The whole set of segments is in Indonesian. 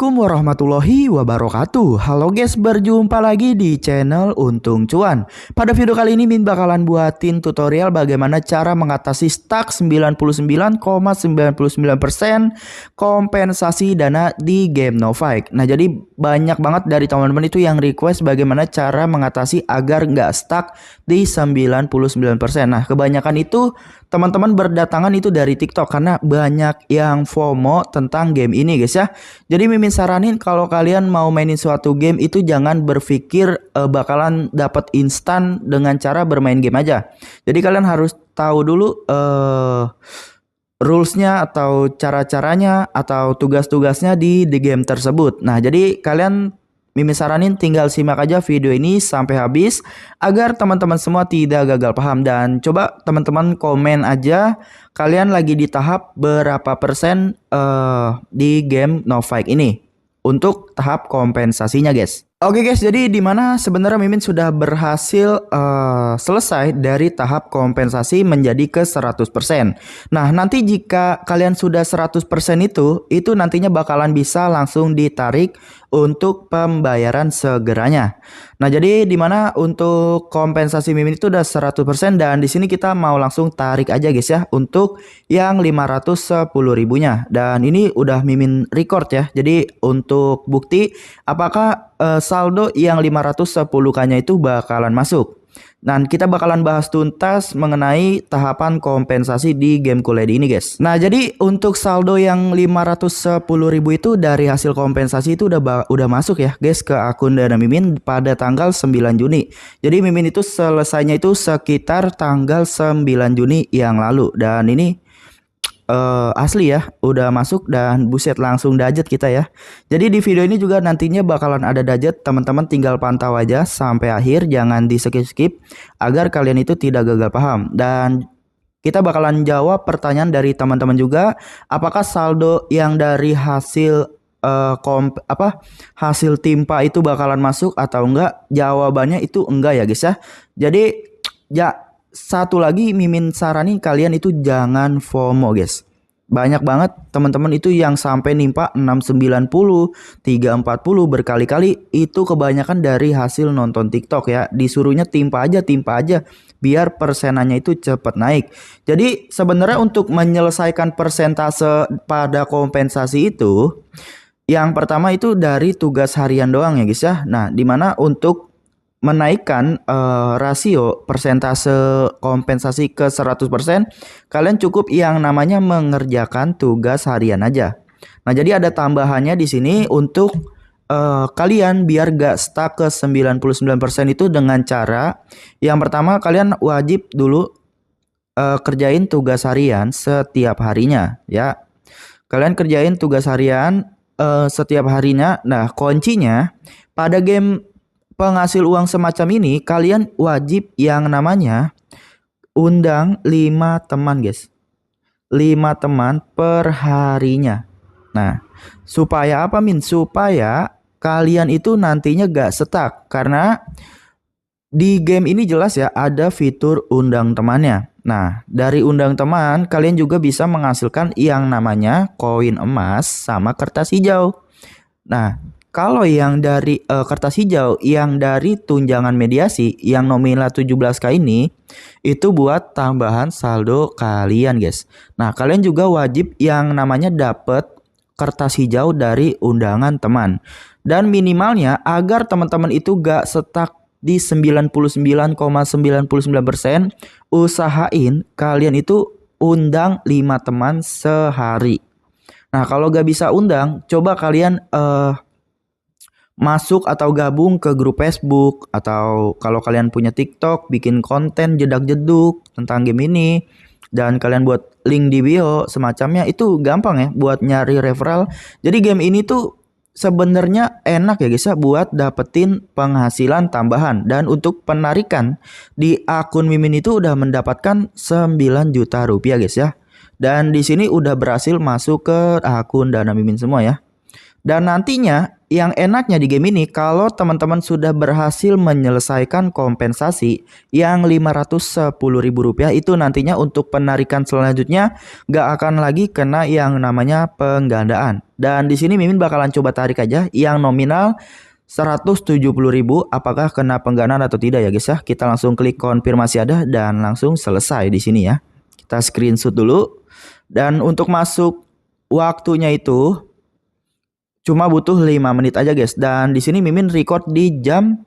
Assalamualaikum warahmatullahi wabarakatuh. Halo guys, berjumpa lagi di channel Untung Cuan. Pada video kali ini Min bakalan buatin tutorial bagaimana cara mengatasi stuck 99,99% kompensasi dana di game Novike. Nah, jadi banyak banget dari teman-teman itu yang request bagaimana cara mengatasi agar nggak stuck di 99%. Nah, kebanyakan itu teman-teman berdatangan itu dari TikTok karena banyak yang FOMO tentang game ini guys ya. Jadi Mimin saranin kalau kalian mau mainin suatu game itu jangan berpikir bakalan dapat instan dengan cara bermain game aja. Jadi kalian harus tahu dulu rulesnya atau cara-caranya atau tugas-tugasnya di game tersebut. Nah, jadi kalian Mimin saranin tinggal simak aja video ini sampai habis agar teman-teman semua tidak gagal paham, dan coba teman-teman komen aja kalian lagi di tahap berapa persen di game Novike ini untuk tahap kompensasinya guys. Oke guys, jadi dimana sebenarnya Mimin sudah berhasil selesai dari tahap kompensasi menjadi ke 100%. Nah, nanti jika kalian sudah 100% itu nantinya bakalan bisa langsung ditarik untuk pembayaran segeranya. Nah, jadi dimana untuk kompensasi Mimin itu udah 100%, dan di sini kita mau langsung tarik aja guys ya untuk yang 510 ribunya. Dan ini udah Mimin record ya. Jadi untuk bukti apakah saldo yang 510k-nya itu bakalan masuk. Dan kita bakalan bahas tuntas mengenai tahapan kompensasi di game QLED ini guys. Nah, jadi untuk saldo yang 510.000 itu dari hasil kompensasi itu udah masuk ya guys ke akun Dana Mimin pada tanggal 9 Juni. Jadi Mimin itu selesainya itu sekitar tanggal 9 Juni yang lalu, dan ini asli ya udah masuk, dan buset langsung dajet kita ya. Jadi di video ini juga nantinya bakalan ada dajet, teman-teman tinggal pantau aja sampai akhir, jangan di skip agar kalian itu tidak gagal paham. Dan kita bakalan jawab pertanyaan dari teman-teman juga, apakah saldo yang dari hasil hasil timpa itu bakalan masuk atau enggak. Jawabannya itu enggak ya guys ya. Jadi ya, satu lagi Mimin saranin kalian itu jangan FOMO guys. Banyak banget teman-teman itu yang sampai nimpa 690, 340 berkali-kali, itu kebanyakan dari hasil nonton TikTok ya. Disuruhnya timpa aja biar persenannya itu cepat naik. Jadi sebenarnya untuk menyelesaikan persentase pada kompensasi itu, yang pertama itu dari tugas harian doang ya guys ya. Nah, dimana untuk menaikkan rasio persentase kompensasi ke 100%, kalian cukup yang namanya mengerjakan tugas harian aja. Nah, jadi ada tambahannya di sini untuk kalian biar gak stuck ke 99% itu dengan cara yang pertama, kalian wajib dulu kerjain tugas harian setiap harinya ya. Kalian kerjain tugas harian setiap harinya. Nah, kuncinya pada game penghasil uang semacam ini, kalian wajib yang namanya undang 5 teman guys. 5 teman per harinya. Nah, supaya apa Min? Supaya kalian itu nantinya gak stuck, karena di game ini jelas ya ada fitur undang temannya. Nah, dari undang teman kalian juga bisa menghasilkan yang namanya koin emas sama kertas hijau. Nah, kalau yang dari kertas hijau yang dari tunjangan mediasi yang nominal 17k ini itu buat tambahan saldo kalian guys. Nah, kalian juga wajib yang namanya dapat kertas hijau dari undangan teman. Dan minimalnya agar teman-teman itu gak stuck di 99,99%, usahain kalian itu undang 5 teman sehari. Nah, kalau gak bisa undang, coba kalian masuk atau gabung ke grup Facebook, atau kalau kalian punya TikTok bikin konten jedak-jeduk tentang game ini dan kalian buat link di bio semacamnya, itu gampang ya buat nyari referral. Jadi game ini tuh sebenarnya enak ya guys ya buat dapetin penghasilan tambahan, dan untuk penarikan di akun Mimin itu udah mendapatkan 9 juta rupiah guys ya. Dan di sini udah berhasil masuk ke akun Dana Mimin semua ya. Dan nantinya yang enaknya di game ini kalau teman-teman sudah berhasil menyelesaikan kompensasi yang Rp510.000 itu nantinya untuk penarikan selanjutnya gak akan lagi kena yang namanya penggandaan. Dan di sini Mimin bakalan coba tarik aja yang nominal 170.000 apakah kena penggandaan atau tidak ya guys ya. Kita langsung klik konfirmasi ada dan langsung selesai di sini ya. Kita screenshot dulu. Dan untuk masuk waktunya itu cuma butuh 5 menit aja guys. Dan di sini Mimin record di jam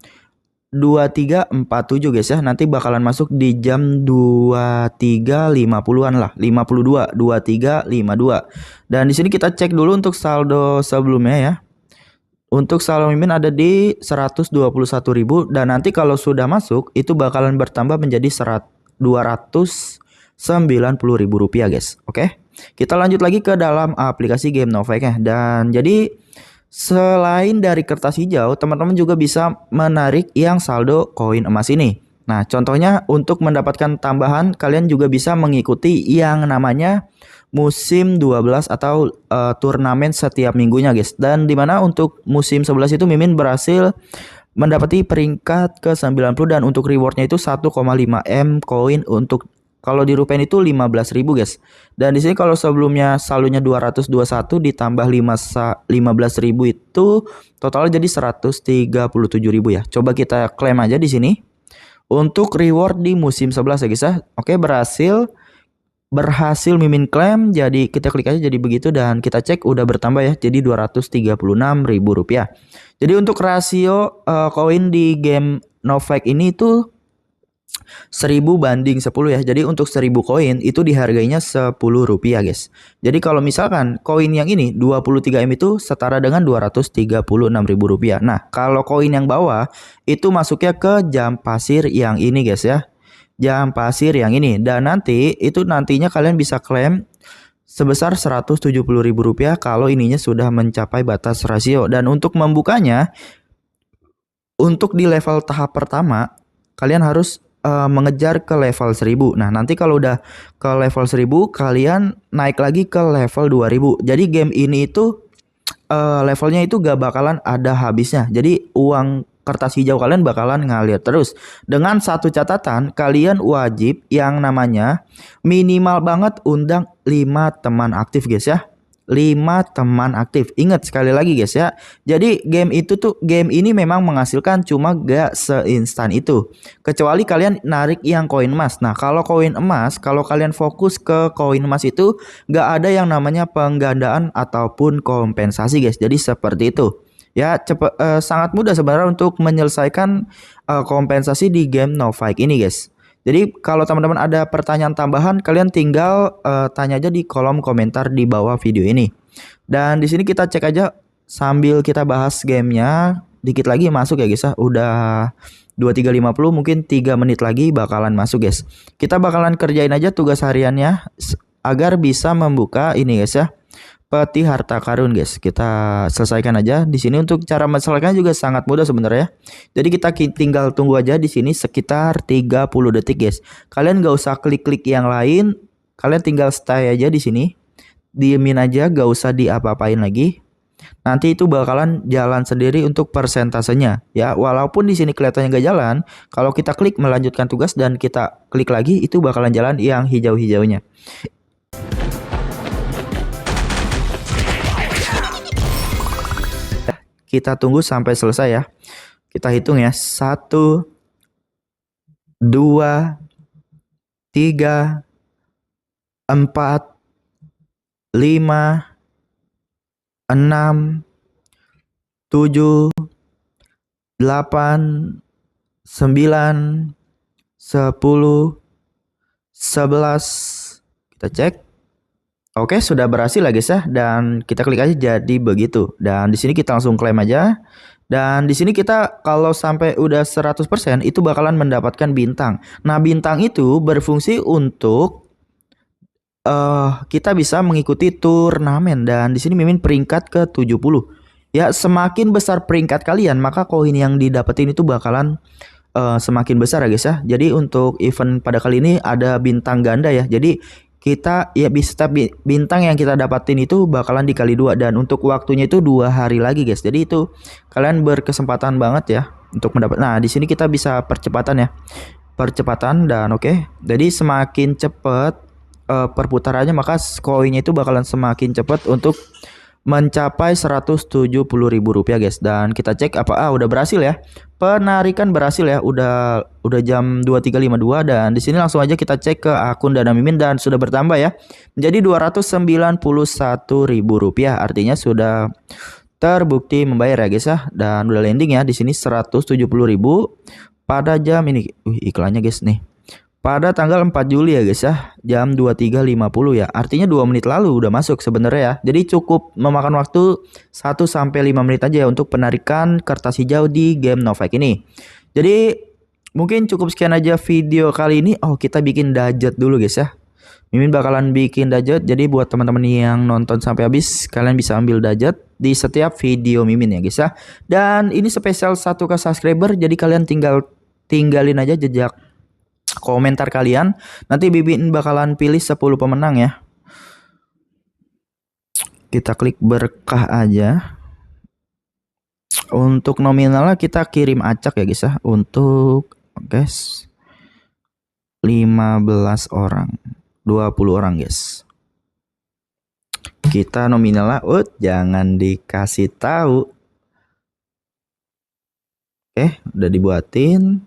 23.47 guys ya. Nanti bakalan masuk di jam 23.50-an lah. 52, 23.52. Dan di sini kita cek dulu untuk saldo sebelumnya ya. Untuk saldo Mimin ada di 121.000 dan nanti kalau sudah masuk itu bakalan bertambah menjadi 290.000 rupiah guys. Oke. Kita lanjut lagi ke dalam aplikasi game Novak ya. Dan jadi selain dari kertas hijau, teman-teman juga bisa menarik yang saldo koin emas ini. Nah, contohnya untuk mendapatkan tambahan, kalian juga bisa mengikuti yang namanya musim 12 atau turnamen setiap minggunya guys. Dan dimana untuk musim 11 itu Mimin berhasil mendapati peringkat ke 90 dan untuk rewardnya itu 1,5 M koin untuk kalau dirupiahin itu 15.000 guys. Dan di sini kalau sebelumnya saldonya 221 ditambah 15.000 itu totalnya jadi 137.000 ya. Coba kita klaim aja di sini. Untuk reward di musim 11 ya guys ya. Oke, berhasil Mimin klaim. Jadi kita klik aja jadi begitu dan kita cek udah bertambah ya. Jadi 236.000 rupiah. Jadi untuk rasio koin di game Novak ini itu 1000 banding 10 ya. Jadi untuk 1000 koin itu dihargainya Rp10 guys. Jadi kalau misalkan koin yang ini 23M itu setara dengan Rp236.000. Nah, kalau koin yang bawah itu masuknya ke jam pasir yang ini guys ya. Jam pasir yang ini dan nanti itu nantinya kalian bisa klaim sebesar Rp170.000 kalau ininya sudah mencapai batas rasio. Dan untuk membukanya untuk di level tahap pertama kalian harus mengejar ke level 1000. Nah, nanti kalau udah ke level 1000 kalian naik lagi ke level 2000. Jadi game ini itu levelnya itu gak bakalan ada habisnya. Jadi uang kertas hijau kalian bakalan ngalir terus. Dengan satu catatan, kalian wajib yang namanya minimal banget undang 5 teman aktif guys ya. 5 teman aktif. Ingat sekali lagi guys ya. Jadi game ini memang menghasilkan cuma gak seinstan itu. Kecuali kalian narik yang koin emas. Nah, kalau koin emas, kalau kalian fokus ke koin emas itu gak ada yang namanya penggandaan ataupun kompensasi guys. Jadi seperti itu. Ya, sangat mudah sebenarnya untuk menyelesaikan kompensasi di game Novak ini guys. Jadi kalau teman-teman ada pertanyaan tambahan, kalian tinggal tanya aja di kolom komentar di bawah video ini. Dan di sini kita cek aja sambil kita bahas gamenya. Dikit lagi masuk ya guys ya. Udah 23.50 mungkin 3 menit lagi bakalan masuk guys. Kita bakalan kerjain aja tugas hariannya agar bisa membuka ini guys ya. Peti harta karun guys. Kita selesaikan aja di sini. Untuk cara menyelesaikan juga sangat mudah sebenarnya. Jadi kita tinggal tunggu aja di sini sekitar 30 detik guys. Kalian gak usah klik-klik yang lain. Kalian tinggal stay aja di sini. Diemin aja, gak usah diapa-apain lagi. Nanti itu bakalan jalan sendiri untuk persentasenya ya. Walaupun di sini kelihatannya gak jalan, kalau kita klik melanjutkan tugas dan kita klik lagi itu bakalan jalan yang hijau-hijaunya. Kita tunggu sampai selesai ya. Kita hitung ya. 1, 2, 3, 4, 5, 6, 7, 8, 9, 10, 11. Kita cek. Oke, sudah berhasil lah guys ya. Dan kita klik aja jadi begitu. Dan di sini kita langsung klaim aja. Dan di sini kita kalau sampai udah 100% itu bakalan mendapatkan bintang. Nah, bintang itu berfungsi untuk kita bisa mengikuti turnamen. Dan di sini Mimin peringkat ke 70. Ya, semakin besar peringkat kalian, maka koin yang didapetin itu bakalan semakin besar ya guys ya. Jadi untuk event pada kali ini ada bintang ganda ya. Jadi kita ya bisa, tapi bintang yang kita dapatin itu bakalan dikali dua, dan untuk waktunya itu 2 hari lagi guys. Jadi itu kalian berkesempatan banget ya untuk mendapat. Nah di sini kita bisa percepatan ya, percepatan, dan oke. Jadi semakin cepat perputarannya, maka koinnya itu bakalan semakin cepat untuk mencapai Rp170.000 guys. Dan kita cek apa, udah berhasil ya, penarikan berhasil ya, udah jam 23.52. Dan di sini langsung aja kita cek ke akun Dana Mimin dan sudah bertambah ya menjadi Rp291.000, artinya sudah terbukti membayar ya guys ya. Dan udah landing ya di sini 170.000 pada jam ini. Iklannya guys nih, pada tanggal 4 Juli ya guys ya, jam 23.50 ya. Artinya 2 menit lalu udah masuk sebenarnya ya. Jadi cukup memakan waktu 1 sampai 5 menit aja ya untuk penarikan kertas hijau di game Novak ini. Jadi mungkin cukup sekian aja video kali ini. Oh, kita bikin dajet dulu guys ya. Mimin bakalan bikin dajet. Jadi buat teman-teman yang nonton sampai habis, kalian bisa ambil dajet di setiap video Mimin ya guys ya. Dan ini spesial 1K subscriber, jadi kalian tinggalin aja jejak komentar kalian. Nanti Mimin bakalan pilih 10 pemenang ya. Kita klik berkah aja. Untuk nominalnya kita kirim acak ya guys ya. Untuk guys 15 orang, 20 orang guys. Kita nominalnya jangan dikasih tahu. Oke, udah dibuatin.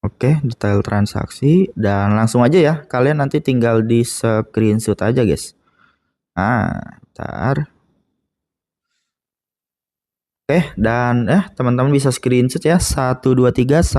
Oke, detail transaksi, dan langsung aja ya, kalian nanti tinggal di screenshot aja guys. Nah, ntar. Oke, dan teman-teman bisa screenshot ya, 1 2 3